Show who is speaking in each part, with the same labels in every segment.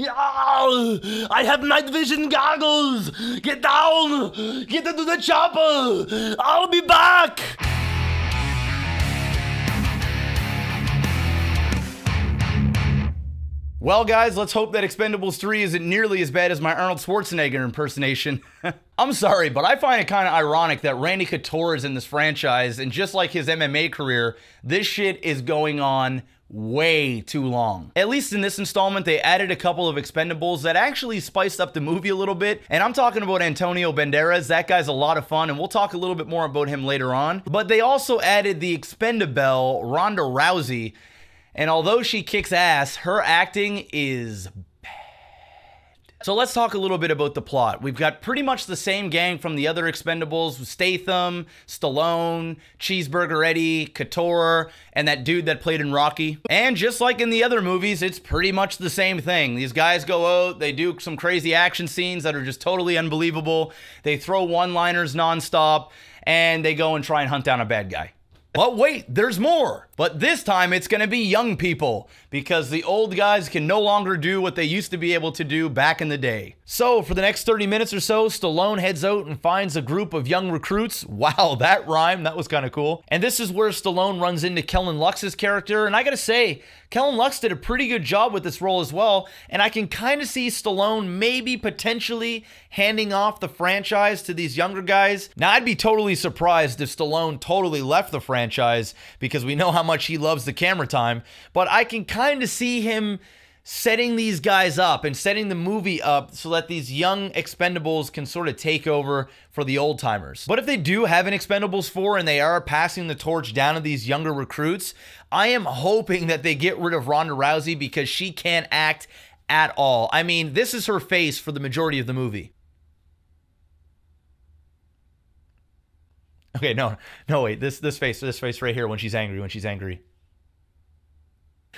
Speaker 1: Yeah, I have night vision goggles. Get down. Get into the chopper. I'll be back. Well, guys, let's hope that Expendables 3 isn't nearly as bad as my Arnold Schwarzenegger impersonation. I'm sorry, but I find it kind of ironic that Randy Couture is in this franchise, and just like his MMA career, this shit is going on way too long. At least in this installment, they added a couple of Expendables that actually spiced up the movie a little bit, and I'm talking about Antonio Banderas. That guy's a lot of fun, and we'll talk a little bit more about him later on. But they also added the Expendable, Ronda Rousey, and although she kicks ass, her acting is bad. So let's talk a little bit about the plot. We've got pretty much the same gang from the other Expendables: Statham, Stallone, Cheeseburger Eddie, Couture, and that dude that played in Rocky. And just like in the other movies, it's pretty much the same thing. These guys go out, they do some crazy action scenes that are just totally unbelievable. They throw one-liners nonstop, and they go and try and hunt down a bad guy. But wait, there's more. But this time it's going to be young people, because the old guys can no longer do what they used to be able to do back in the day. So for the next 30 minutes or so, Stallone heads out and finds a group of young recruits. Wow, that rhymed. That was kind of cool. And this is where Stallone runs into Kellen Lux's character. And I gotta say, Kellen Lux did a pretty good job with this role as well. And I can kind of see Stallone maybe potentially handing off the franchise to these younger guys. Now, I'd be totally surprised if Stallone totally left the franchise, because we know how much he loves the camera time. But I can kind of see him setting these guys up and setting the movie up so that these young Expendables can sort of take over for the old timers. But if they do have an Expendables 4 and they are passing the torch down to these younger recruits, I am hoping that they get rid of Ronda Rousey, because she can't act at all. I mean, this is her face for the majority of the movie. Okay, no, wait, this face right here when she's angry.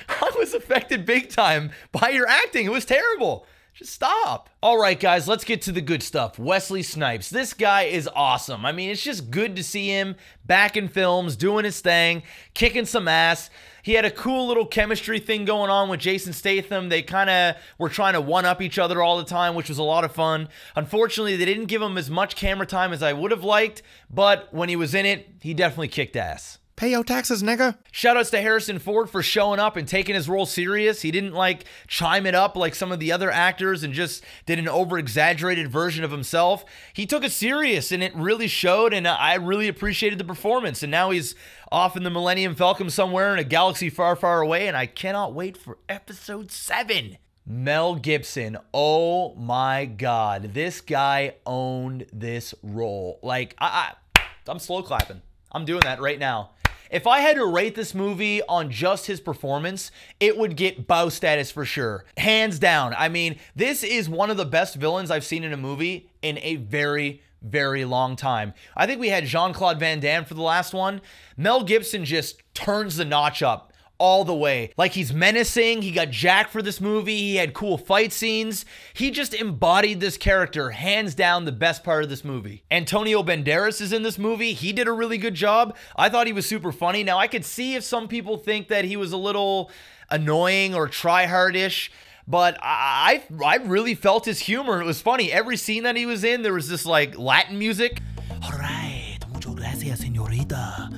Speaker 1: I was affected big time by your acting. It was terrible. Just stop. All right, guys, let's get to the good stuff. Wesley Snipes. This guy is awesome. I mean, it's just good to see him back in films, doing his thing, kicking some ass. He had a cool little chemistry thing going on with Jason Statham. They kind of were trying to one-up each other all the time, which was a lot of fun. Unfortunately, they didn't give him as much camera time as I would have liked, but when he was in it, he definitely kicked ass.
Speaker 2: Pay your taxes, nigga.
Speaker 1: Shoutouts to Harrison Ford for showing up and taking his role serious. He didn't like chime it up like some of the other actors and just did an over-exaggerated version of himself. He took it serious, and it really showed, and I really appreciated the performance. And now he's off in the Millennium Falcon somewhere in a galaxy far, far away, and I cannot wait for episode 7. Mel Gibson. Oh my God. This guy owned this role. Like, I'm slow clapping. I'm doing that right now. If I had to rate this movie on just his performance, it would get Bouse status for sure. Hands down. I mean, this is one of the best villains I've seen in a movie in a very, very long time. I think we had Jean-Claude Van Damme for the last one. Mel Gibson just turns the notch up all the way. Like, he's menacing. He got jacked for this movie. He had cool fight scenes. He just embodied this character. Hands down, the best part of this movie. Antonio Banderas is in this movie. He did a really good job. I thought he was super funny. Now, I could see if some people think that he was a little annoying or try-hard-ish, but I really felt his humor. It was funny. Every scene that he was in, there was this, like, Latin music.
Speaker 3: All right. Muchas gracias, señorita.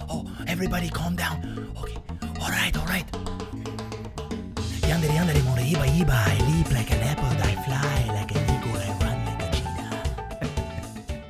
Speaker 3: Oh, everybody calm down. Okay. All right. Yandere, more, iba, I leap like an apple, I fly like an eagle, I run like a cheetah.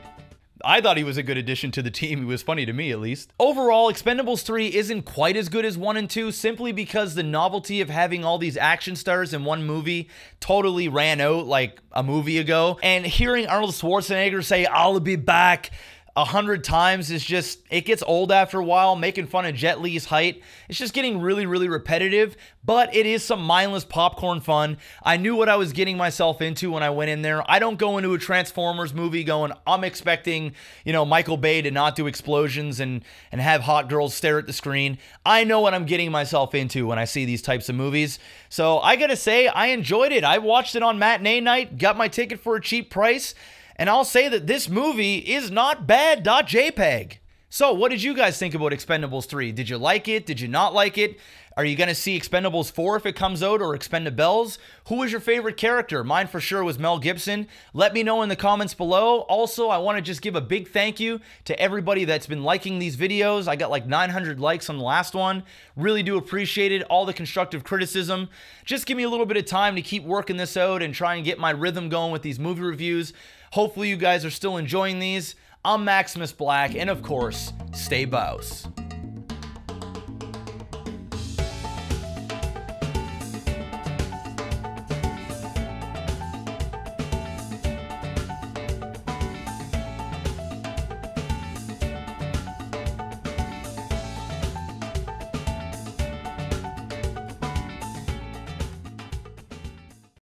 Speaker 1: I thought he was a good addition to the team. He was funny to me, at least. Overall, Expendables 3 isn't quite as good as 1 and 2, simply because the novelty of having all these action stars in one movie totally ran out like a movie ago. And hearing Arnold Schwarzenegger say, "I'll be back," 100 times is just, it gets old after a while. Making fun of Jet Li's height, it's just getting really, really repetitive, but it is some mindless popcorn fun. I knew what I was getting myself into when I went in there. I don't go into a Transformers movie going, I'm expecting, you know, Michael Bay to not do explosions and have hot girls stare at the screen. I know what I'm getting myself into when I see these types of movies. So I gotta say, I enjoyed it. I watched it on matinee night, got my ticket for a cheap price, and I'll say that this movie is not Bad Dot Jpeg. So what did you guys think about Expendables 3? Did you like it? Did you not like it? Are you going to see Expendables 4 if it comes out, or Expendables? Who was your favorite character? Mine for sure was Mel Gibson. Let me know in the comments below. Also, I want to just give a big thank you to everybody that's been liking these videos. I got like 900 likes on the last one. Really do appreciate it. All the constructive criticism. Just give me a little bit of time to keep working this out and try and get my rhythm going with these movie reviews. Hopefully you guys are still enjoying these. I'm MaximusBlack, and of course, stay Bouse.